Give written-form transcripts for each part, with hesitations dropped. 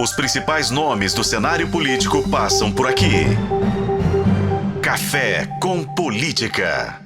Os principais nomes do cenário político passam por aqui. Café com Política.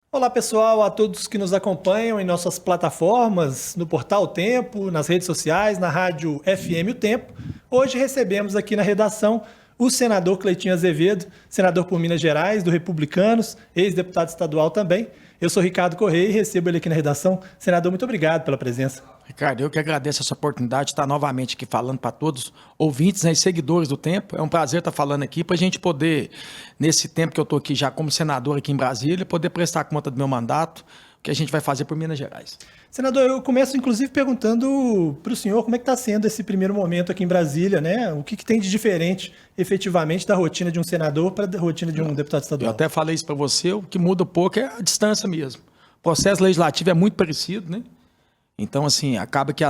Olá pessoal, a todos que nos acompanham em nossas plataformas, no Portal o Tempo, nas redes sociais, na rádio FM O Tempo. Hoje recebemos aqui na redação o senador Cleitinho Azevedo, senador por Minas Gerais, do Republicanos, ex-deputado estadual também. Eu sou Ricardo Correia e recebo ele aqui na redação. Senador, muito obrigado pela presença. Ricardo, eu que agradeço essa oportunidade de estar novamente aqui falando para todos os ouvintes, né, e seguidores do Tempo. É um prazer estar falando aqui para a gente poder, nesse tempo que eu estou aqui já como senador aqui em Brasília, poder prestar conta do meu mandato, o que a gente vai fazer por Minas Gerais. Senador, eu começo inclusive perguntando para o senhor como é que está sendo esse primeiro momento aqui em Brasília, né? O que tem de diferente efetivamente da rotina de um senador para a rotina de um deputado estadual? Eu até falei isso para você, o que muda um pouco é a distância mesmo. O processo legislativo é muito parecido, né? Então, assim, acaba que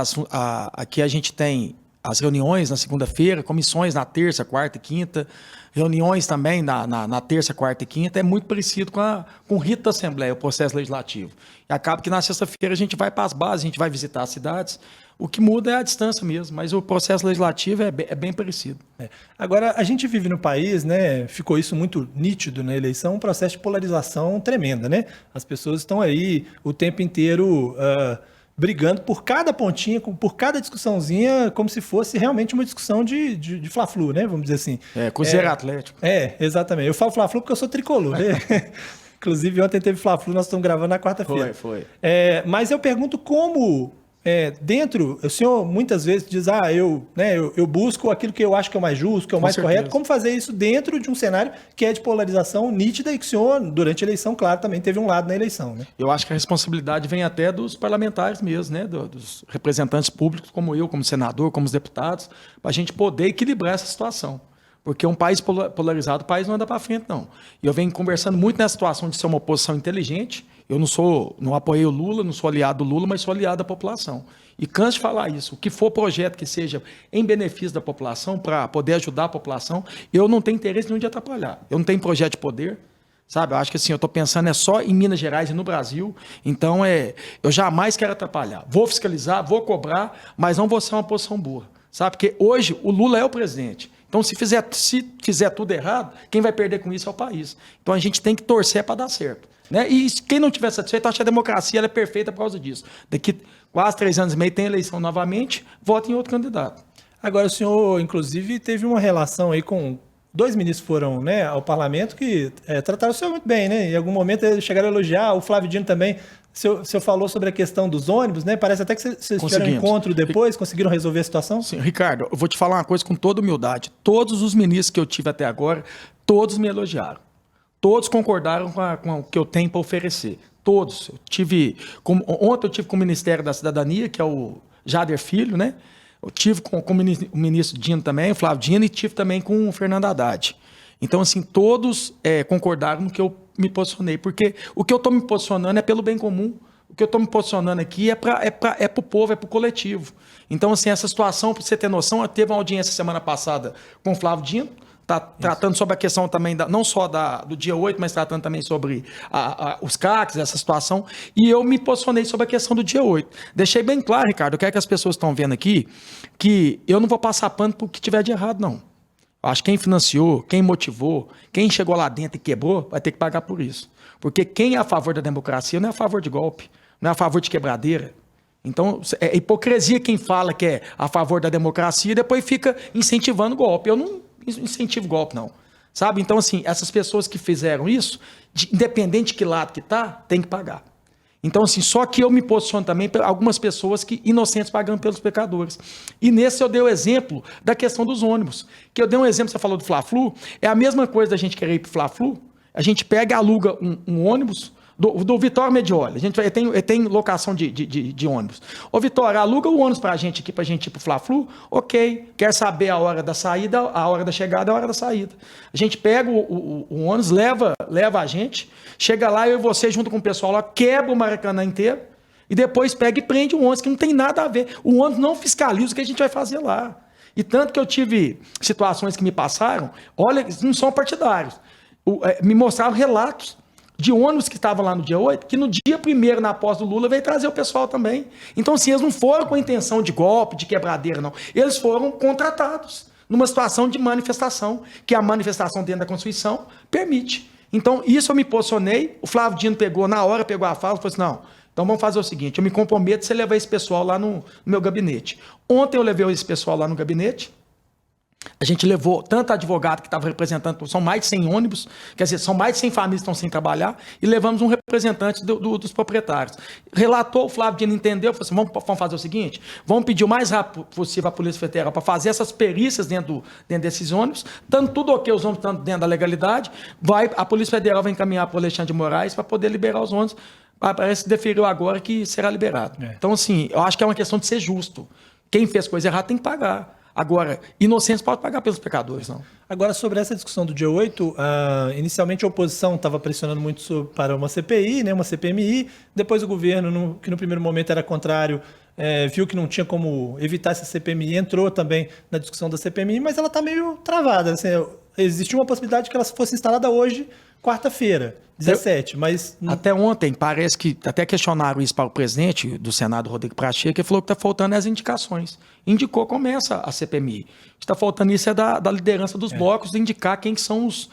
aqui a gente tem as reuniões na segunda-feira, comissões na terça, quarta e quinta, reuniões também na terça, quarta e quinta, é muito parecido com o rito da Assembleia, o processo legislativo. E acaba que na sexta-feira a gente vai para as bases, a gente vai visitar as cidades, o que muda é a distância mesmo, mas o processo legislativo é bem parecido. Agora, a gente vive no país, né, ficou isso muito nítido na eleição, um processo de polarização tremenda, né? As pessoas estão aí o tempo inteiro brigando por cada pontinha, por cada discussãozinha, como se fosse realmente uma discussão de Fla-Flu, né? Vamos dizer assim. Cruzeiro Atlético. Exatamente. Eu falo Fla-Flu porque eu sou tricolor, né? Inclusive, ontem teve Fla-Flu, nós estamos gravando na quarta-feira. Foi. Mas eu pergunto como, dentro, o senhor muitas vezes diz, eu busco aquilo que eu acho que é o mais justo, que é o mais correto. Como fazer isso dentro de um cenário que é de polarização nítida e que o senhor, durante a eleição, claro, também teve um lado na eleição, né? Eu acho que a responsabilidade vem até dos parlamentares mesmo, né? Dos representantes públicos como eu, como senador, como os deputados, para a gente poder equilibrar essa situação. Porque um país polarizado, o país não anda para frente, não. E eu venho conversando muito nessa situação de ser uma oposição inteligente. Eu não apoiei o Lula, não sou aliado do Lula, mas sou aliado da população. E canso de falar isso. O que for projeto que seja em benefício da população, para poder ajudar a população, eu não tenho interesse nenhum de atrapalhar. Eu não tenho projeto de poder, sabe? Eu acho que assim, eu estou pensando só em Minas Gerais e no Brasil. Então, eu jamais quero atrapalhar. Vou fiscalizar, vou cobrar, mas não vou ser uma posição burra, sabe? Porque hoje o Lula é o presidente. Então, se fizer tudo errado, quem vai perder com isso é o país. Então, a gente tem que torcer para dar certo, né? E quem não estiver satisfeito, acha que a democracia ela é perfeita por causa disso. Daqui quase 3 anos e meio tem eleição novamente, vota em outro candidato. Agora, o senhor, inclusive, teve uma relação aí com 2 ministros que foram, né, ao parlamento que trataram o senhor muito bem, né? Em algum momento eles chegaram a elogiar, o Flávio Dino também. O senhor falou sobre a questão dos ônibus, né? Parece até que vocês tiveram um encontro depois, conseguiram resolver a situação? Sim, Ricardo, eu vou te falar uma coisa com toda humildade. Todos os ministros que eu tive até agora, todos me elogiaram. Todos concordaram com o que eu tenho para oferecer. Todos. Ontem eu tive com o Ministério da Cidadania, que é o Jader Filho, né? Eu tive com o ministro Dino também, o Flávio Dino, e tive também com o Fernando Haddad. Então, assim, todos concordaram no que eu me posicionei, porque o que eu estou me posicionando é pelo bem comum. O que eu estou me posicionando aqui é para o povo, é para o coletivo. Então, assim, essa situação, para você ter noção, teve uma audiência semana passada com o Flávio Dino, tratando sobre a questão também, não só do dia 8, mas tratando também sobre os CACs, essa situação, e eu me posicionei sobre a questão do dia 8. Deixei bem claro, Ricardo, eu quero que as pessoas estão vendo aqui, que eu não vou passar pano por o que tiver de errado, não. Eu acho que quem financiou, quem motivou, quem chegou lá dentro e quebrou, vai ter que pagar por isso. Porque quem é a favor da democracia não é a favor de golpe, não é a favor de quebradeira. Então, é hipocrisia quem fala que é a favor da democracia e depois fica incentivando golpe. Eu não incentivo golpe, não. Sabe? Então, assim, essas pessoas que fizeram isso, independente de que lado que tá, tem que pagar. Então, assim, só que eu me posiciono também para algumas pessoas que inocentes pagando pelos pecadores. E nesse eu dei o exemplo da questão dos ônibus. Que eu dei um exemplo, você falou do Fla-Flu, é a mesma coisa da gente querer ir para o Fla-Flu, a gente pega e aluga um ônibus do Vitória Medioli. A gente tem locação de ônibus. Ô, Vitória, aluga o ônibus para a gente aqui, para a gente ir para o Fla-Flu? Ok. Quer saber a hora da saída, a hora da chegada, a hora da saída. A gente pega o ônibus, leva a gente, chega lá, eu e você, junto com o pessoal lá, quebra o Maracanã inteiro e depois pega e prende o ônibus, que não tem nada a ver. O ônibus não fiscaliza o que a gente vai fazer lá. E tanto que eu tive situações que me passaram, olha, não são partidários, me mostraram relatos de ônibus que estavam lá no dia 8, que no dia 1º, na posse do Lula, veio trazer o pessoal também. Então, assim, eles não foram com a intenção de golpe, de quebradeira, não. Eles foram contratados numa situação de manifestação, que a manifestação dentro da Constituição permite. Então, isso eu me posicionei, o Flávio Dino pegou na hora, pegou a fala e falou assim, não, então vamos fazer o seguinte, eu me comprometo se levar esse pessoal lá no meu gabinete. Ontem eu levei esse pessoal lá no gabinete, a gente levou tanto advogado que estava representando, são mais de 100 ônibus, quer dizer, são mais de 100 famílias que estão sem trabalhar, e levamos um representante dos proprietários. Relatou, o Flávio Dino entendeu, falou assim, vamos fazer o seguinte, vamos pedir o mais rápido possível à Polícia Federal para fazer essas perícias dentro desses ônibus, tanto tudo ok, os ônibus estão dentro da legalidade, a Polícia Federal vai encaminhar para o Alexandre de Moraes para poder liberar os ônibus, parece que deferiu agora que será liberado. Então, assim, eu acho que é uma questão de ser justo. Quem fez coisa errada tem que pagar. Agora, inocentes podem pagar pelos pecadores, não. Agora, sobre essa discussão do dia 8, inicialmente a oposição estava pressionando muito para uma CPI, né, uma CPMI, depois o governo, que no primeiro momento era contrário, viu que não tinha como evitar essa CPMI, entrou também na discussão da CPMI, mas ela está meio travada. Assim, existe uma possibilidade de que ela fosse instalada hoje, quarta-feira, 17, mas... Até ontem, parece que até questionaram isso para o presidente do Senado, Rodrigo Pacheco, que falou que está faltando as indicações. Indicou, começa a CPMI. O que está faltando isso é da liderança dos blocos, de indicar quem são os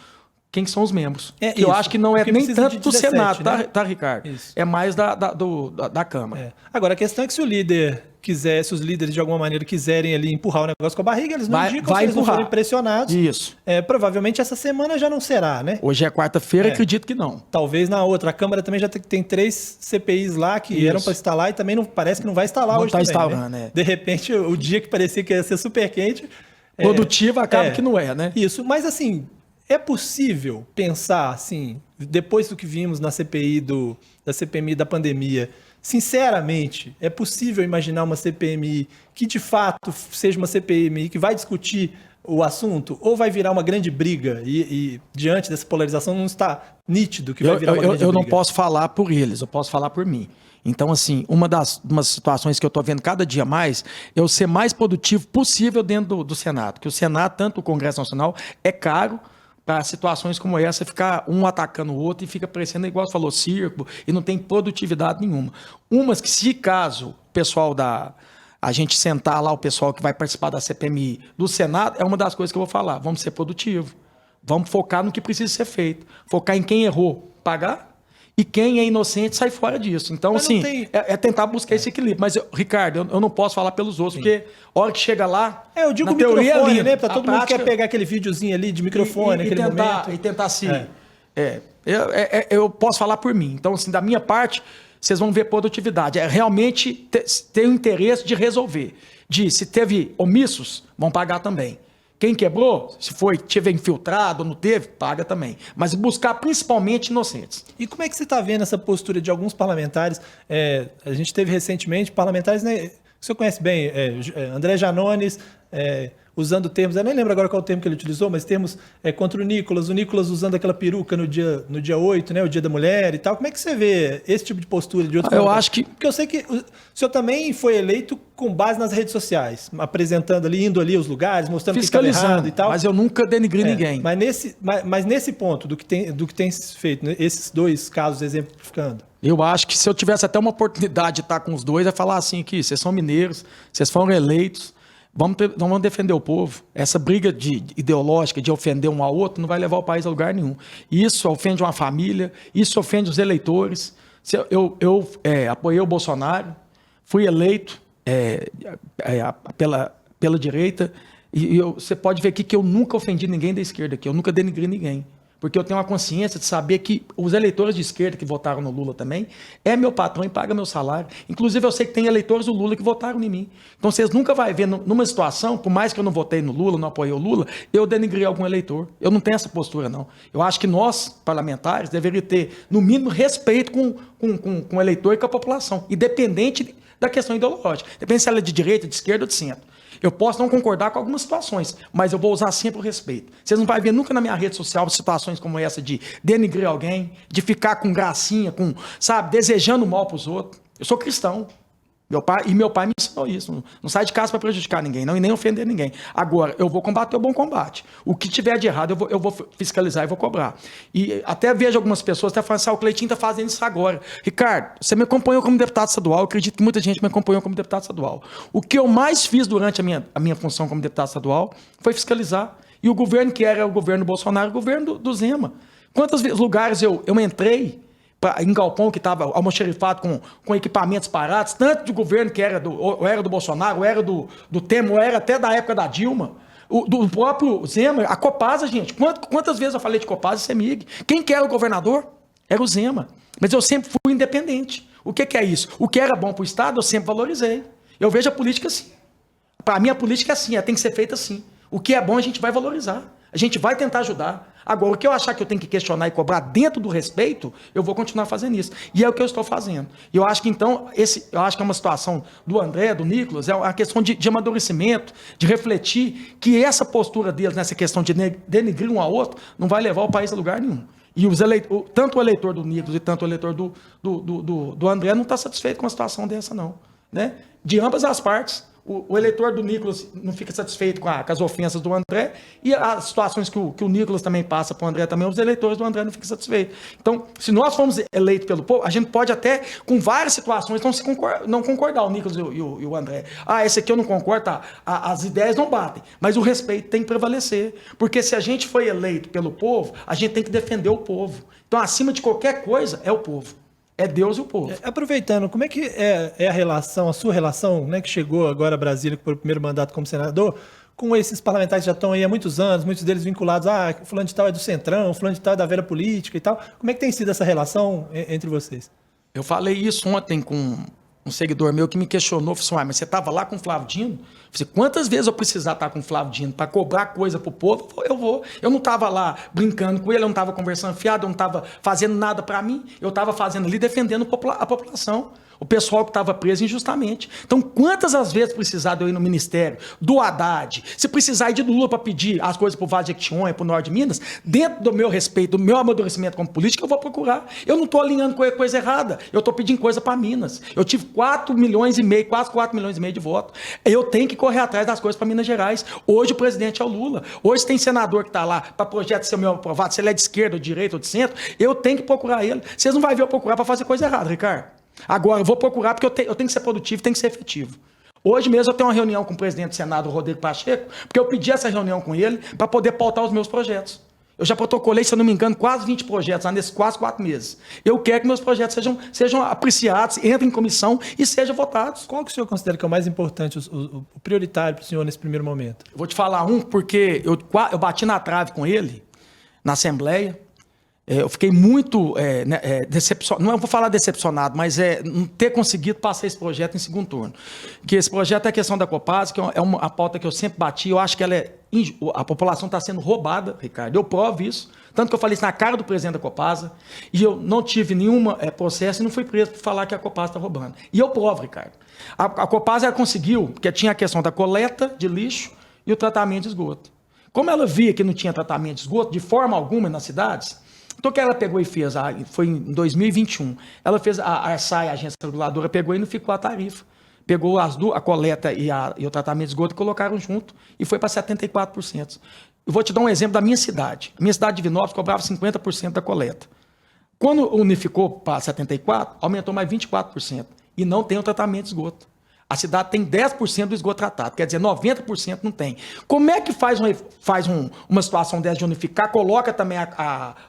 membros. Eu acho que não é nem tanto do 17, Senado, né? tá, Ricardo? Isso. É mais da Câmara. Agora, a questão é que se o líder quiser, se os líderes de alguma maneira quiserem ali empurrar o negócio com a barriga, eles não indicam, se eles não forem pressionados. Isso. Provavelmente essa semana já não será, né? Hoje é quarta-feira, acredito que não. Talvez na outra. A Câmara também já tem 3 CPIs lá que eram para instalar e também não, parece que não vai instalar hoje também, instalando, né? De repente, o dia que parecia que ia ser super quente... Produtiva acaba que não é, né? Isso, mas assim, é possível pensar, assim, depois do que vimos na CPI da CPMI da pandemia, sinceramente, é possível imaginar uma CPMI que de fato seja uma CPMI que vai discutir o assunto, ou vai virar uma grande briga e diante dessa polarização não está nítido que vai virar uma grande briga? Eu não posso falar por eles, eu posso falar por mim. Então, assim, uma das situações que eu estou vendo cada dia mais é eu ser mais produtivo possível dentro do Senado. Porque o Senado, tanto o Congresso Nacional, é caro para situações como essa, ficar um atacando o outro e fica parecendo, igual você falou, circo, e não tem produtividade nenhuma. Umas que, se caso o pessoal a gente sentar lá, o pessoal que vai participar da CPMI do Senado, é uma das coisas que eu vou falar. Vamos ser produtivos. Vamos focar no que precisa ser feito. Focar em quem errou, pagar. E quem é inocente sai fora disso. Então, assim, é tentar buscar esse equilíbrio. Mas, Ricardo, eu não posso falar pelos outros, porque a hora que chega lá... eu digo na teoria microfone, ali, né? Pra todo mundo prática, quer pegar aquele videozinho ali de microfone, naquele momento. E tentar se... eu posso falar por mim. Então, assim, da minha parte, vocês vão ver produtividade. É realmente ter o interesse de resolver. Se teve omissos, vão pagar também. Quem quebrou, se tiver infiltrado ou não teve, paga também. Mas buscar principalmente inocentes. E como é que você está vendo essa postura de alguns parlamentares? A gente teve recentemente parlamentares, né, que o senhor conhece bem, André Janones, usando termos, eu nem lembro agora qual o termo que ele utilizou, mas termos contra o Nicolas usando aquela peruca no dia 8, né, o dia da mulher e tal. Como é que você vê esse tipo de postura de outros parlamentares? Eu acho que... Porque eu sei que o senhor também foi eleito com base nas redes sociais, apresentando ali, indo ali aos lugares, mostrando que estava errado e tal. Mas eu nunca denigri ninguém. Mas nesse ponto, do que tem feito, né, esses 2 casos exemplificando. Eu acho que se eu tivesse até uma oportunidade de estar com os 2, é falar assim que vocês são mineiros, vocês foram eleitos, vamos defender o povo. Essa briga ideológica de ofender um ao outro não vai levar o país a lugar nenhum. Isso ofende uma família, isso ofende os eleitores. Eu apoiei o Bolsonaro, fui eleito pela direita, e você pode ver aqui que eu nunca ofendi ninguém da esquerda, que eu nunca denigri ninguém. Porque eu tenho uma consciência de saber que os eleitores de esquerda que votaram no Lula também é meu patrão e paga meu salário. Inclusive, eu sei que tem eleitores do Lula que votaram em mim. Então, vocês nunca vão ver numa situação, por mais que eu não votei no Lula, não apoiei o Lula, eu denigri algum eleitor. Eu não tenho essa postura, não. Eu acho que nós, parlamentares, deveríamos ter, no mínimo, respeito com o eleitor e com a população, independente da questão ideológica. Depende se ela é de direita, de esquerda ou de centro. Eu posso não concordar com algumas situações, mas eu vou usar sempre o respeito. Vocês não vão ver nunca na minha rede social situações como essa de denigrir alguém, de ficar com gracinha, desejando mal para os outros. Eu sou cristão. Meu pai me ensinou isso. Não sai de casa para prejudicar ninguém, não, e nem ofender ninguém. Agora, eu vou combater o bom combate. O que tiver de errado, eu vou fiscalizar e vou cobrar. E até vejo algumas pessoas até falando assim, o Cleitinho está fazendo isso agora. Ricardo, você me acompanhou como deputado estadual, eu acredito que muita gente me acompanhou como deputado estadual. O que eu mais fiz durante a minha função como deputado estadual foi fiscalizar. E o governo que era o governo Bolsonaro, o governo do Zema. Quantos lugares eu entrei em galpão que estava almoxerifado com equipamentos parados, tanto do governo que era do Bolsonaro, era do Temer, era até da época da Dilma, do próprio Zema, a Copasa, gente. Quantas vezes eu falei de Copasa e CEMIG? Quem que era o governador? Era o Zema. Mas eu sempre fui independente. O que é isso? O que era bom para o Estado, eu sempre valorizei. Eu vejo a política assim. Para mim, a política é assim, tem que ser feita assim. O que é bom, a gente vai valorizar. A gente vai tentar ajudar. Agora, o que eu achar que eu tenho que questionar e cobrar dentro do respeito, eu vou continuar fazendo isso. E é o que eu estou fazendo. E eu acho que, então, eu acho que é uma situação do André, do Nicolas, é uma questão de amadurecimento, de refletir que essa postura deles, nessa questão de denigrir um ao outro, não vai levar o país a lugar nenhum. E tanto o eleitor do Nicolas e tanto o eleitor do André não está satisfeito com uma situação dessa, não. Né? De ambas as partes. O eleitor do Nicolas não fica satisfeito com as ofensas do André e as situações que o Nicolas também passa para o André também, os eleitores do André não ficam satisfeitos. Então, se nós formos eleitos pelo povo, a gente pode até, com várias situações, não concordar, o Nicolas e o André. Esse aqui eu não concordo, tá? As ideias não batem, mas o respeito tem que prevalecer. Porque se a gente foi eleito pelo povo, a gente tem que defender o povo. Então, acima de qualquer coisa, é o povo. É Deus e o povo. Aproveitando, como é que é a sua relação, né, que chegou agora a Brasília por primeiro mandato como senador, com esses parlamentares que já estão aí há muitos anos, muitos deles vinculados, fulano de tal é do Centrão, fulano de tal é da velha política e tal. Como é que tem sido essa relação entre vocês? Eu falei isso ontem com um seguidor meu que me questionou, falou assim, mas você estava lá com o Flávio Dino? Eu falei, quantas vezes eu precisar estar com o Flávio Dino para cobrar coisa para o povo, eu vou. Eu não estava lá brincando com ele, eu não estava conversando fiado, eu não estava fazendo nada para mim, eu estava fazendo ali defendendo a população. O pessoal que estava preso injustamente. Então, quantas as vezes precisar de eu ir no Ministério, do Haddad, se precisar ir de Lula para pedir as coisas para o Vale de Jequitinhonha, para o Norte de Minas, dentro do meu respeito, do meu amadurecimento como político, eu vou procurar. Eu não estou alinhando com coisa errada, eu estou pedindo coisa para Minas. Eu tive 4 milhões e meio, quase 4 milhões e meio de votos. Eu tenho que correr atrás das coisas para Minas Gerais. Hoje o presidente é o Lula. Hoje tem senador que está lá para projeto ser meu aprovado, se ele é de esquerda, ou de direita, ou de centro, eu tenho que procurar ele. Vocês não vão ver eu procurar para fazer coisa errada, Ricardo. Agora, eu vou procurar porque eu tenho que ser produtivo, tenho que ser efetivo. Hoje mesmo eu tenho uma reunião com o presidente do Senado, Rodrigo Pacheco, porque eu pedi essa reunião com ele para poder pautar os meus projetos. Eu já protocolei, se eu não me engano, quase 20 projetos nesses quase 4 meses. Eu quero que meus projetos sejam apreciados, entrem em comissão e sejam votados. Qual que o senhor considera que é o mais importante, o prioritário para o senhor nesse primeiro momento? Eu vou te falar porque eu bati na trave com ele, na Assembleia. Eu fiquei muito decepcionado, não vou falar decepcionado, mas não ter conseguido passar esse projeto em segundo turno. Que esse projeto é a questão da Copasa, que é uma pauta que eu sempre bati, eu acho que a população está sendo roubada, Ricardo, eu provo isso, tanto que eu falei isso na cara do presidente da Copasa, e eu não tive nenhum processo e não fui preso por falar que a Copasa está roubando. E eu provo, Ricardo. A Copasa conseguiu, porque tinha a questão da coleta de lixo e o tratamento de esgoto. Como ela via que não tinha tratamento de esgoto de forma alguma nas cidades, então o que ela pegou e fez, foi em 2021, ela fez, a ARSAI, a agência reguladora, pegou e não ficou a tarifa. Pegou a coleta e o tratamento de esgoto e colocaram junto e foi para 74%. Eu vou te dar um exemplo da minha cidade. A minha cidade de Divinópolis cobrava 50% da coleta. Quando unificou para 74%, aumentou mais 24%. E não tem o tratamento de esgoto. A cidade tem 10% do esgoto tratado, quer dizer, 90% não tem. Como é que faz uma situação dessa de unificar, coloca também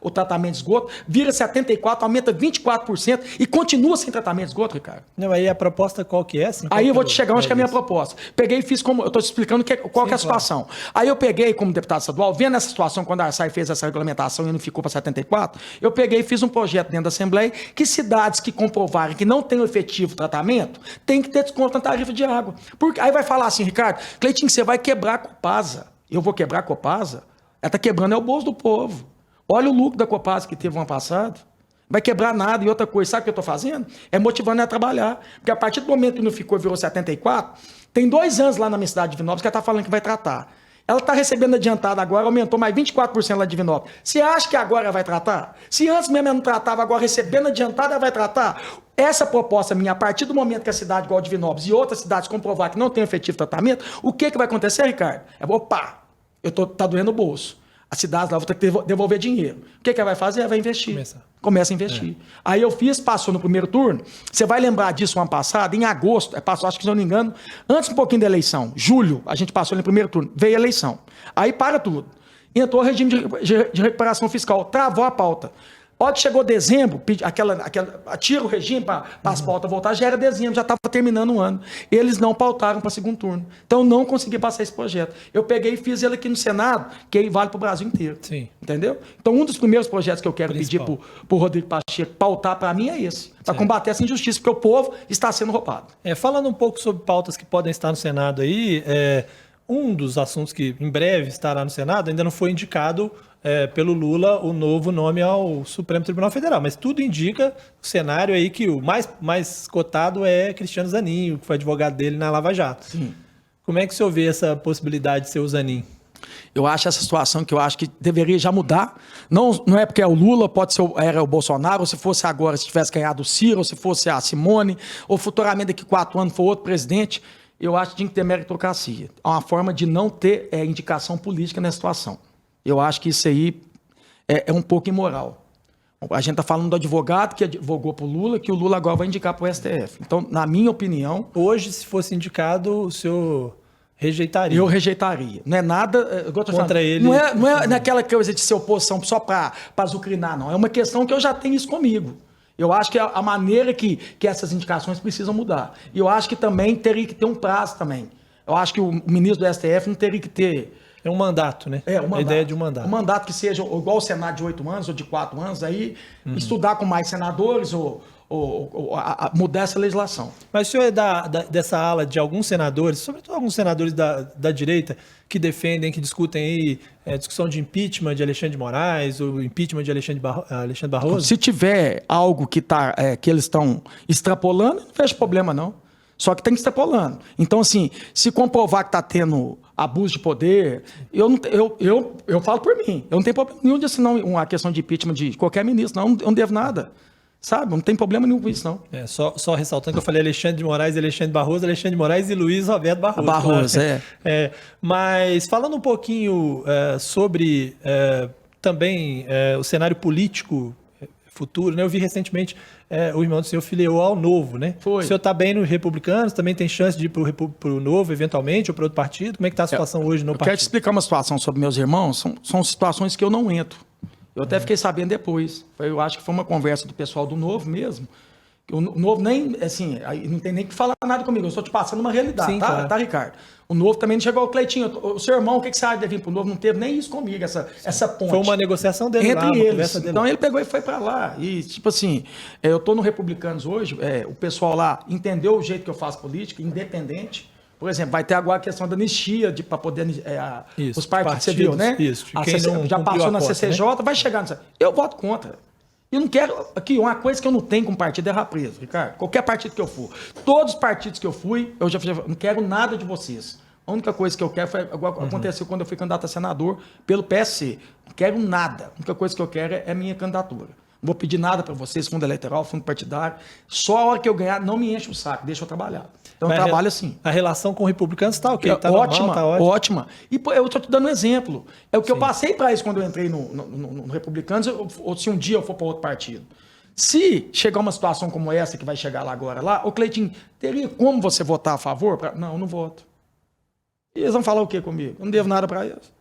o tratamento de esgoto, vira 74%, aumenta 24% e continua sem tratamento de esgoto, Ricardo? Não, aí a proposta qual que é? Assim, aí eu vou te chegar onde que é a minha proposta. Peguei e fiz como, eu estou te explicando qual que é a situação. Claro. Aí eu peguei como deputado estadual, vendo essa situação, quando a ARSAI fez essa regulamentação e unificou para 74%, eu peguei e fiz um projeto dentro da Assembleia que cidades que comprovarem que não tem o efetivo tratamento, tem que ter desconto na tarifa de água. Porque aí vai falar assim, Ricardo, Cleitinho, você vai quebrar a Copasa. Eu vou quebrar a Copasa? Ela está quebrando o bolso do povo. Olha o lucro da Copasa que teve no ano passado. Vai quebrar nada. E outra coisa, sabe o que eu estou fazendo? É motivando ela a trabalhar. Porque a partir do momento que não ficou, virou 74, tem 2 anos lá na minha cidade de Divinópolis que ela está falando que vai tratar. Ela está recebendo adiantado agora, aumentou mais 24% lá de Divinópolis. Você acha que agora vai tratar? Se antes mesmo ela não tratava, agora recebendo adiantado, ela vai tratar? Essa proposta minha, a partir do momento que a cidade igual a Divinópolis e outras cidades comprovar que não tem efetivo tratamento, o que vai acontecer, Ricardo? Opa, tá doendo o bolso. As cidades lá vão ter que devolver dinheiro. O que ela vai fazer? Ela vai investir. Começa a investir. Aí eu passou no primeiro turno. Você vai lembrar disso ano passado, em agosto, passou, acho que se não me engano, antes um pouquinho da eleição, julho, a gente passou no primeiro turno, veio a eleição. Aí para tudo. Entrou o regime de recuperação fiscal, travou a pauta. Hora que chegou dezembro, tira o regime para as pautas voltar, já era dezembro, já estava terminando o ano. Eles não pautaram para segundo turno. Então, eu não consegui passar esse projeto. Eu peguei e fiz ele aqui no Senado, que ele vale para o Brasil inteiro. Sim. Entendeu? Então, um dos primeiros projetos que eu quero pedir para o Rodrigo Pacheco pautar para mim é esse, para combater essa injustiça, porque o povo está sendo roubado. Falando um pouco sobre pautas que podem estar no Senado aí, um dos assuntos que em breve estará no Senado ainda não foi indicado pelo Lula o novo nome ao Supremo Tribunal Federal, mas tudo indica o cenário aí que o mais cotado é Cristiano Zanin, que foi advogado dele na Lava Jato. Sim. Como é que o senhor vê essa possibilidade de ser o Zanin? Eu acho essa situação que eu acho que deveria já mudar. Não é porque é o Lula, pode ser era o Bolsonaro, ou se fosse agora, se tivesse ganhado o Ciro, ou se fosse a Simone, ou futuramente daqui 4 anos for outro presidente, eu acho que tinha que ter meritocracia. É uma forma de não ter indicação política nessa situação. Eu acho que isso aí é um pouco imoral. A gente está falando do advogado que advogou para o Lula, que o Lula agora vai indicar para o STF. Então, na minha opinião... Hoje, se fosse indicado, o senhor rejeitaria? Eu rejeitaria. Não é nada... Contra ele... Não é naquela coisa de ser oposição só para azucrinar, não. É uma questão que eu já tenho isso comigo. Eu acho que a maneira que essas indicações precisam mudar. E eu acho que também teria que ter um prazo também. Eu acho que o ministro do STF não teria que ter... É um mandato, né? Um mandato. A ideia de um mandato. Um mandato que seja igual o Senado de 8 anos ou de 4 anos, aí estudar com mais senadores ou mudar essa legislação. Mas o senhor é dessa ala de alguns senadores, sobretudo alguns senadores da direita, que defendem, que discutem aí discussão de impeachment de Alexandre de Moraes, ou impeachment de Alexandre Barroso? Se tiver algo que eles estão extrapolando, não vejo problema, não. Só que tem que extrapolando. Então, assim, se comprovar que está tendo abuso de poder, eu falo por mim. Eu não tenho problema nenhum de assinar uma questão de impeachment de qualquer ministro, não. Eu não devo nada. Sabe? Não tem problema nenhum com isso, não. Só ressaltando que eu falei Alexandre de Moraes e Alexandre Barroso, Alexandre de Moraes e Luiz Roberto Barroso. Barroso, mas falando um pouquinho sobre também o cenário político futuro, né? Eu vi recentemente o irmão do senhor filiou ao Novo, né? Foi. O senhor está bem nos republicanos, também tem chance de ir para o Novo, eventualmente, ou para outro partido? Como é que está a situação hoje no partido? Eu quero te explicar uma situação sobre meus irmãos, são situações que eu não entro. Eu até fiquei sabendo depois. Eu acho que foi uma conversa do pessoal do Novo mesmo. O Novo nem, assim, não tem nem que falar nada comigo. Eu estou te passando uma realidade, sim, tá? claro. Tá, Ricardo? O Novo também não chegou ao Cleitinho. O seu irmão, o que você acha de vir pro Novo? Não teve nem isso comigo, essa ponte. Foi uma negociação dele entre lá, eles. Então ele pegou e foi para lá. E, tipo assim, eu tô no Republicanos hoje, o pessoal lá entendeu o jeito que eu faço política, independente. Por exemplo, vai ter agora a questão da anistia para poder... os partidos, você viu, né? Isso. Já passou na CCJ, né? vai chegar nisso. Eu voto contra. Eu não quero... Aqui, uma coisa que eu não tenho com partido é represo, Ricardo. Qualquer partido que eu for. Todos os partidos que eu fui, eu já não quero nada de vocês. A única coisa que eu quero foi... Aconteceu quando eu fui candidato a senador pelo PSC. Não quero nada. A única coisa que eu quero é minha candidatura. Não vou pedir nada para vocês, fundo eleitoral, fundo partidário. Só a hora que eu ganhar, não me enche o saco. Deixa eu trabalhar. Então, eu trabalho assim. A relação com republicanos está ok? Tá ótima, normal, tá ótima. Ótima. E eu estou te dando um exemplo. É o que eu passei para isso quando eu entrei no Republicanos, ou se um dia eu for para outro partido. Se chegar uma situação como essa que vai chegar lá agora, ô Cleitinho, teria como você votar a favor? Não, eu não voto. E eles vão falar o quê comigo? Eu não devo nada para eles.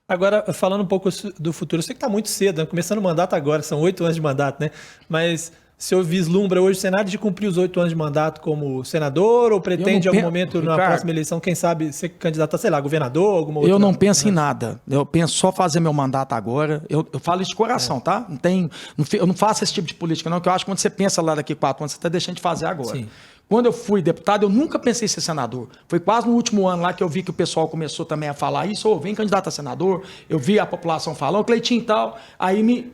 Agora, falando um pouco do futuro, eu sei que está muito cedo, né? Começando o mandato agora, são 8 anos de mandato, né? Mas o senhor vislumbra hoje o Senado de cumprir os 8 anos de mandato como senador ou pretende em algum momento, na próxima eleição, quem sabe, ser candidato a, sei lá, governador, alguma outra... Eu não penso em nada. Eu penso só fazer meu mandato agora. Eu falo isso de coração, tá? Eu não faço esse tipo de política, não, que eu acho que quando você pensa lá daqui 4 anos, você está deixando de fazer agora. Sim. Quando eu fui deputado, eu nunca pensei em ser senador. Foi quase no último ano lá que eu vi que o pessoal começou também a falar isso, vem candidato a senador, eu vi a população falando, Cleitinho e tal, aí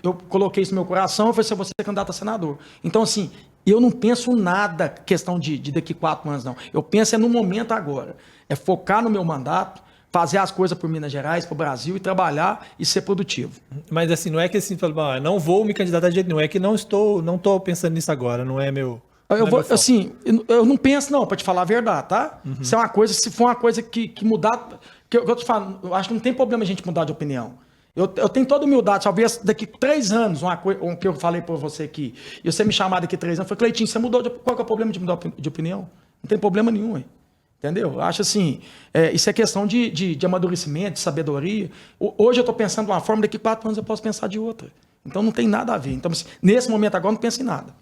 eu coloquei isso no meu coração e falei assim, eu vou ser candidato a senador. Então, assim, eu não penso nada questão de daqui 4 anos, não. Eu penso no momento agora. É focar no meu mandato, fazer as coisas por Minas Gerais, para o Brasil e trabalhar e ser produtivo. Mas assim, não é que assim, não vou me candidatar de jeito nenhum, é que não estou pensando nisso agora, não é meu... Eu não penso, não, para te falar a verdade, tá? Se é uma coisa, se for uma coisa que mudar, que eu te falo, eu acho que não tem problema a gente mudar de opinião. Eu tenho toda humildade, talvez daqui 3 anos, que eu falei para você aqui, e você me chamar daqui 3 anos, eu falei, Cleitinho, você mudou, qual que é o problema de mudar de opinião? Não tem problema nenhum, hein? Entendeu? Eu acho assim, isso é questão de amadurecimento, de sabedoria. Hoje eu estou pensando de uma forma, daqui 4 anos eu posso pensar de outra. Então não tem nada a ver. Então, nesse momento agora, não penso em nada.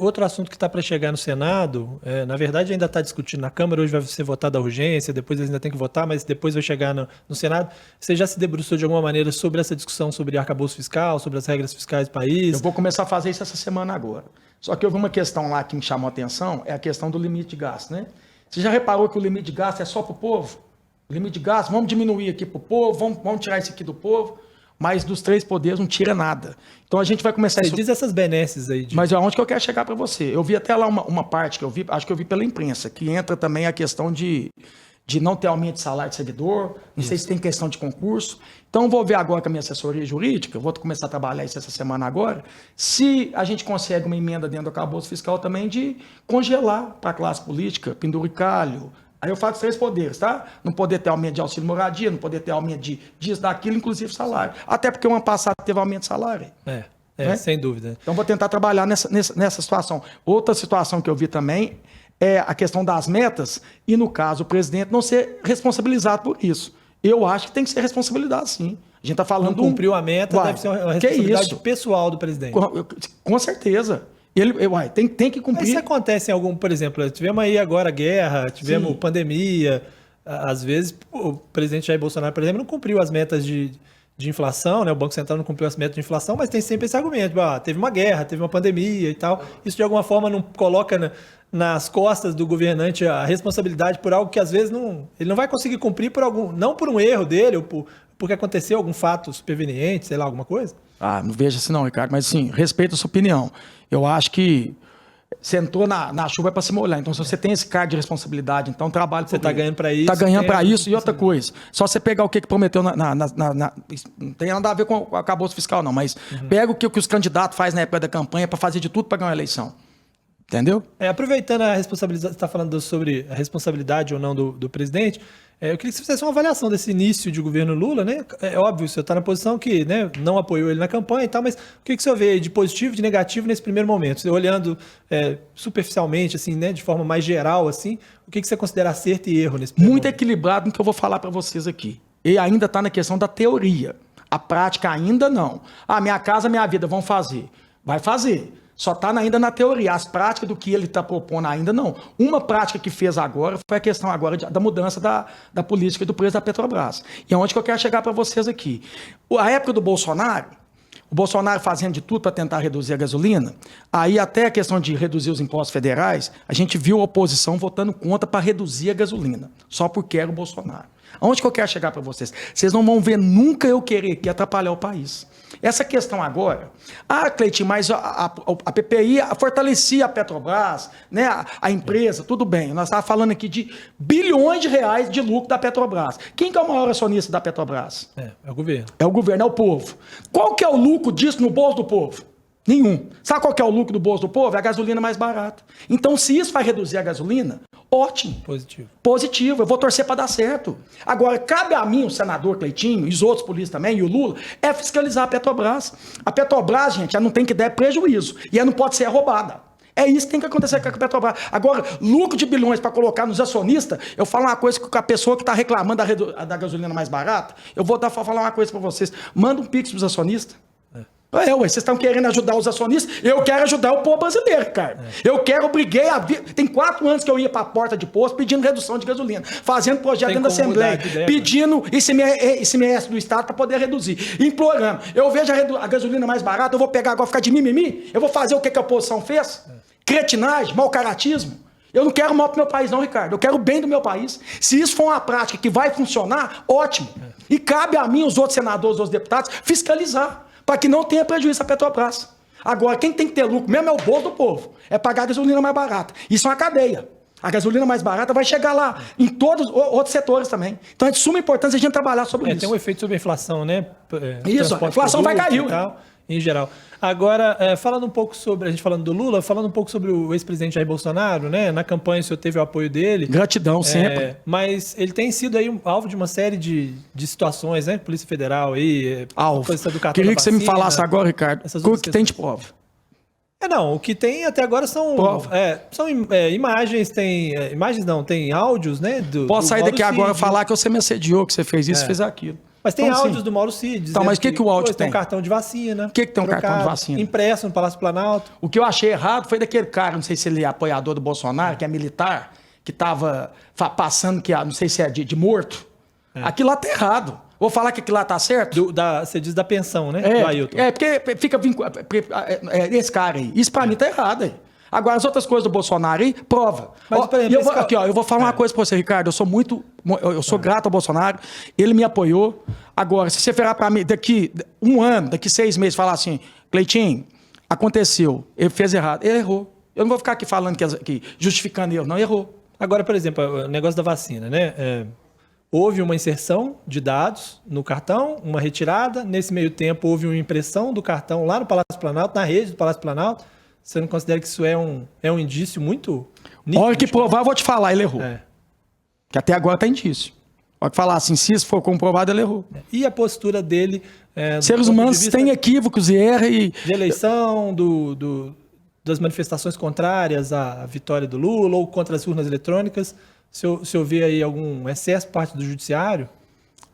Outro assunto que está para chegar no Senado, na verdade ainda está discutindo na Câmara, hoje vai ser votada a urgência, depois eles ainda têm que votar, mas depois vai chegar no Senado. Você já se debruçou de alguma maneira sobre essa discussão sobre arcabouço fiscal, sobre as regras fiscais do país? Eu vou começar a fazer isso essa semana agora. Só que houve uma questão lá que me chamou a atenção, é a questão do limite de gasto, né? Você já reparou que o limite de gasto é só para o povo? O limite de gasto, vamos diminuir aqui para o povo, vamos tirar isso aqui do povo, mas dos 3 poderes não tira nada. Então a gente vai começar... Você diz essas benesses aí. Mas aonde que eu quero chegar para você? Eu vi até lá uma parte que eu vi, acho que eu vi pela imprensa, que entra também a questão de não ter aumento de salário de servidor, não sei se tem questão de concurso. Então vou ver agora com a minha assessoria jurídica, vou começar a trabalhar isso essa semana agora, se a gente consegue uma emenda dentro do arcabouço fiscal também de congelar para a classe política, penduricalho. Aí eu falo dos 3 poderes, tá? Não poder ter aumento de auxílio moradia, não poder ter aumento de disso, daquilo, inclusive salário. Até porque o ano passado teve aumento de salário. Né? Sem dúvida. Então vou tentar trabalhar nessa situação. Outra situação que eu vi também é a questão das metas e, no caso, o presidente não ser responsabilizado por isso. Eu acho que tem que ser responsabilidade, sim. A gente está falando... Não cumpriu a meta, deve ser uma responsabilidade pessoal do presidente. Com certeza. Tem que cumprir. Mas isso acontece em algum, por exemplo, tivemos aí agora guerra, tivemos pandemia, às vezes o presidente Jair Bolsonaro, por exemplo, não cumpriu as metas de inflação, né? O Banco Central não cumpriu as metas de inflação, mas tem sempre esse argumento, teve uma guerra, teve uma pandemia e tal, isso de alguma forma não coloca nas costas do governante a responsabilidade por algo que às vezes ele não vai conseguir cumprir não por um erro dele, ou porque aconteceu algum fato superveniente, sei lá, alguma coisa? Não vejo assim não, Ricardo, mas sim, respeito a sua opinião. Eu acho que você entrou na chuva para se molhar. Então, se você tem esse cargo de responsabilidade, então trabalhe por Você está ganhando para isso. Está ganhando para isso. E outra coisa, só você pegar o que prometeu não tem nada a ver com o arcabouço fiscal, não, mas pega o que os candidatos fazem na época da campanha para fazer de tudo para ganhar uma eleição. Entendeu? Aproveitando a responsabilidade, você está falando sobre a responsabilidade ou não do presidente, eu queria que você fizesse uma avaliação desse início de governo Lula, né? É óbvio, você está na posição que, né, não apoiou ele na campanha e tal, mas o que você vê de positivo e de negativo nesse primeiro momento? Você olhando superficialmente, assim, né, de forma mais geral, assim, o que você considera acerto e erro nesse primeiro momento? Muito equilibrado no que eu vou falar para vocês aqui. E ainda está na questão da teoria. A prática ainda não. Minha casa, minha vida, vão fazer. Vai fazer. Só está ainda na teoria. As práticas do que ele está propondo ainda não. Uma prática que fez agora foi a questão agora da mudança da política e do preço da Petrobras. E é onde que eu quero chegar para vocês aqui. A época do Bolsonaro, o Bolsonaro fazendo de tudo para tentar reduzir a gasolina, aí até a questão de reduzir os impostos federais, a gente viu a oposição votando contra para reduzir a gasolina, só porque era o Bolsonaro. Aonde que eu quero chegar para vocês? Vocês não vão ver nunca eu querer aqui atrapalhar o país. Essa questão agora, Cleitinho, mas a PPI fortalecia a Petrobras, né, a empresa, tudo bem. Nós estávamos falando aqui de bilhões de reais de lucro da Petrobras. Quem que é o maior acionista da Petrobras? É o governo. É o governo, é o povo. Qual que é o lucro disso no bolso do povo? Nenhum. Sabe qual que é o lucro do bolso do povo? É a gasolina mais barata. Então, se isso vai reduzir a gasolina, ótimo. Positivo. Eu vou torcer para dar certo. Agora, cabe a mim, o senador Cleitinho, e os outros polícias também, e o Lula, é fiscalizar a Petrobras. A Petrobras, gente, ela não tem que dar prejuízo. E ela não pode ser roubada. É isso que tem que acontecer com a Petrobras. Agora, lucro de bilhões para colocar nos acionistas, eu falo uma coisa com a pessoa que está reclamando da gasolina mais barata, eu vou falar uma coisa para vocês. Manda um pix para os acionistas. Vocês estão querendo ajudar os acionistas? Eu quero ajudar o povo brasileiro, cara. Briguei a vida. Tem 4 anos que eu ia para a porta de posto pedindo redução de gasolina, fazendo projeto dentro da Assembleia, pedindo ICMS do Estado para poder reduzir, implorando. Eu vejo a gasolina mais barata, eu vou pegar agora, ficar de mimimi? Eu vou fazer o que a oposição fez? Cretinagem, mau caratismo? Eu não quero mal para o meu país, não, Ricardo. Eu quero o bem do meu país. Se isso for uma prática que vai funcionar, ótimo. E cabe a mim, os outros senadores, os deputados, fiscalizar, para que não tenha prejuízo a Petrobras. Agora, quem tem que ter lucro mesmo é o bolso do povo. É pagar a gasolina mais barata. Isso é uma cadeia. A gasolina mais barata vai chegar lá em todos os outros setores também. Então é de suma importância a gente trabalhar sobre isso. Tem um efeito sobre a inflação, né? Isso, a inflação vai cair. E tal, em geral. Agora, falando um pouco sobre, a gente falando do Lula, falando um pouco sobre o ex-presidente Jair Bolsonaro, né? Na campanha o senhor teve o apoio dele. Gratidão, sempre. Mas ele tem sido aí alvo de uma série de situações, né? Polícia Federal aí, alvo. Queria que você me falasse agora, Ricardo, o que tem de prova? Não, o que tem até agora são imagens, tem áudios, né? Posso sair daqui agora e falar que você me assediou, que você fez isso, fez aquilo. Mas tem áudios do Mauro Cid. Então, mas o que o áudio tem? Tem um cartão de vacina. O que tem um cartão de vacina? Impresso no Palácio Planalto. O que eu achei errado foi daquele cara, não sei se ele é apoiador do Bolsonaro, que é militar, que estava passando, que não sei se é de morto. Aquilo lá tá errado. Vou falar que aquilo lá tá certo? Você diz da pensão, né? Do Ailton. Porque fica vinculado. Esse cara aí. Isso pra mim tá errado aí. Agora, as outras coisas do Bolsonaro aí, prova. Mas, por exemplo, eu vou falar uma coisa pra você, Ricardo. Eu sou grato ao Bolsonaro. Ele me apoiou. Agora, se você virar pra mim daqui 1 ano, daqui 6 meses, falar assim, Cleitinho, aconteceu, ele fez errado. Ele errou. Eu não vou ficar aqui falando que justificando ele, não, errou. Agora, por exemplo, o negócio da vacina, né? Houve uma inserção de dados no cartão, uma retirada. Nesse meio tempo, houve uma impressão do cartão lá no Palácio Planalto, na rede do Palácio Planalto. Você não considera que isso é um indício muito nítido? Hora que provar, eu vou te falar, ele errou. Que até agora tá indício. Hora que falar assim, se isso for comprovado, ele errou. E a postura dele... Seres humanos têm equívocos e erram e... De eleição, das manifestações contrárias à vitória do Lula ou contra as urnas eletrônicas... Se eu ver aí algum excesso por parte do judiciário?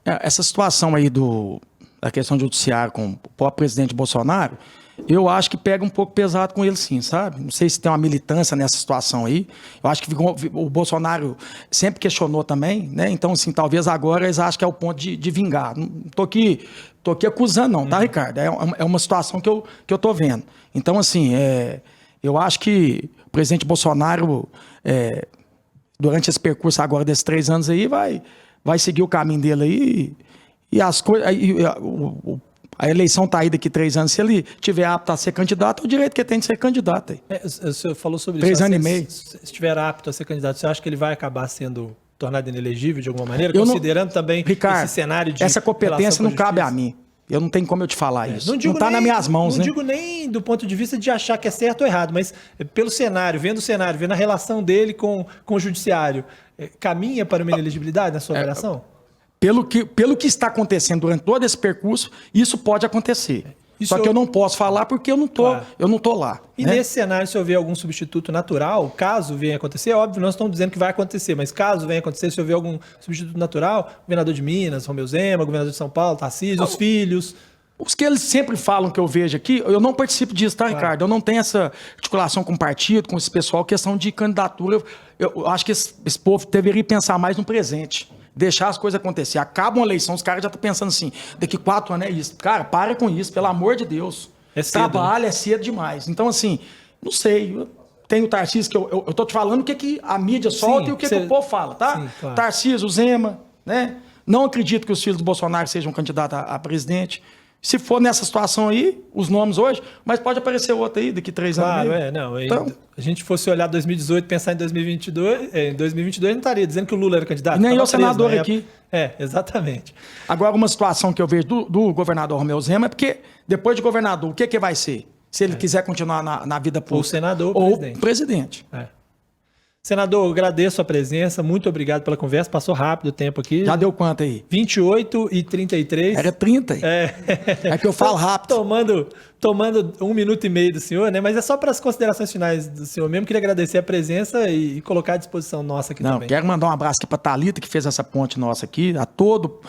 Essa situação aí da questão do judiciário com o próprio presidente Bolsonaro, eu acho que pega um pouco pesado com ele sim, sabe? Não sei se tem uma militância nessa situação aí. Eu acho que o Bolsonaro sempre questionou também, né? Então, assim, talvez agora eles acham que é o ponto de vingar. Não tô aqui acusando não, tá, Ricardo? É uma situação que eu tô vendo. Então, assim, eu acho que o presidente Bolsonaro... durante esse percurso agora desses 3 anos aí, vai seguir o caminho dele aí e as coisas... A eleição está aí daqui 3 anos. Se ele tiver apto a ser candidato, é o direito que ele tem de ser candidato. Aí. O senhor falou sobre 3 anos e meio. Se estiver apto a ser candidato, você acha que ele vai acabar sendo tornado inelegível de alguma maneira? Considerando também Ricardo, esse cenário de... essa competência não cabe a mim. Eu não tenho como eu te falar isso. Não está nas minhas mãos, né? Não digo nem do ponto de vista de achar que é certo ou errado, mas pelo cenário, vendo a relação dele com o judiciário, caminha para uma inelegibilidade na sua avaliação? Pelo que está acontecendo durante todo esse percurso, isso pode acontecer. Só que eu não posso falar porque eu não tô lá. E né? Nesse cenário, se houver algum substituto natural, caso venha acontecer, óbvio, nós estamos dizendo que vai acontecer, mas caso venha acontecer, se houver algum substituto natural, governador de Minas, Romeu Zema, governador de São Paulo, Tarcísio, os filhos... Os que eles sempre falam que eu vejo aqui, eu não participo disso, tá, Ricardo? Eu não tenho essa articulação com o partido, com esse pessoal, questão de candidatura. Eu acho que esse povo deveria pensar mais no presente. Deixar as coisas acontecer. Acaba uma eleição, os caras já estão pensando assim, daqui 4 anos é isso. Cara, para com isso, pelo amor de Deus. É cedo, Trabalho, né? É cedo demais. Então, assim, não sei. Tem o Tarcísio, que eu tô te falando o que a mídia solta e o que o povo fala, tá? Sim, claro. Tarcísio, o Zema, né? Não acredito que os filhos do Bolsonaro sejam candidatos a presidente. Se for nessa situação aí, os nomes hoje, mas pode aparecer outro aí daqui 3 anos. Claro, Então, a gente fosse olhar 2018 e pensar em 2022, em 2022 não estaria dizendo que o Lula era candidato. Nem eu, senador aqui. Exatamente. Agora, uma situação que eu vejo do governador Romeu Zema é porque, depois de governador, o que vai ser? Se ele quiser continuar na vida pública. Ou senador ou presidente. Senador, eu agradeço a presença, muito obrigado pela conversa, passou rápido o tempo aqui. Já deu quanto aí? 28 e 33. Era 30. É que eu falo rápido. Tomando 1 minuto e meio do senhor, né? Mas é só para as considerações finais do senhor mesmo. Queria agradecer a presença e colocar à disposição nossa aqui também. Quero mandar um abraço aqui para a Thalita, que fez essa ponte nossa aqui, a todo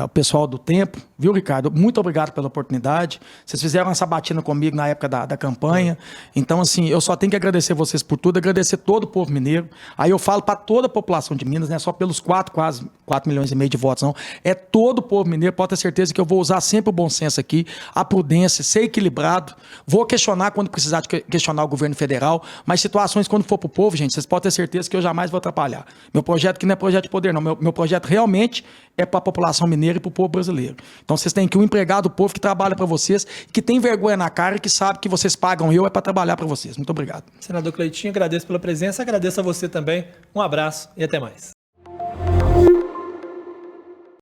o pessoal do Tempo, viu, Ricardo? Muito obrigado pela oportunidade. Vocês fizeram essa batina comigo na época da campanha. Então, assim, eu só tenho que agradecer vocês por tudo, agradecer todo o povo mineiro. Aí eu falo para toda a população de Minas, não é só pelos quase 4 milhões e meio de votos, não. É todo o povo mineiro, pode ter certeza que eu vou usar sempre o bom senso aqui, a prudência, transparência, ser equilibrado. Vou questionar quando precisar de questionar o governo federal, mas situações quando for para o povo, gente, vocês podem ter certeza que eu jamais vou atrapalhar. Meu projeto aqui não é projeto de poder, não. Meu projeto realmente é para a população mineira e para o povo brasileiro. Então vocês têm aqui um empregado do povo que trabalha para vocês, que tem vergonha na cara e que sabe que vocês pagam eu é para trabalhar para vocês. Muito obrigado. Senador Cleitinho, agradeço pela presença, agradeço a você também. Um abraço e até mais.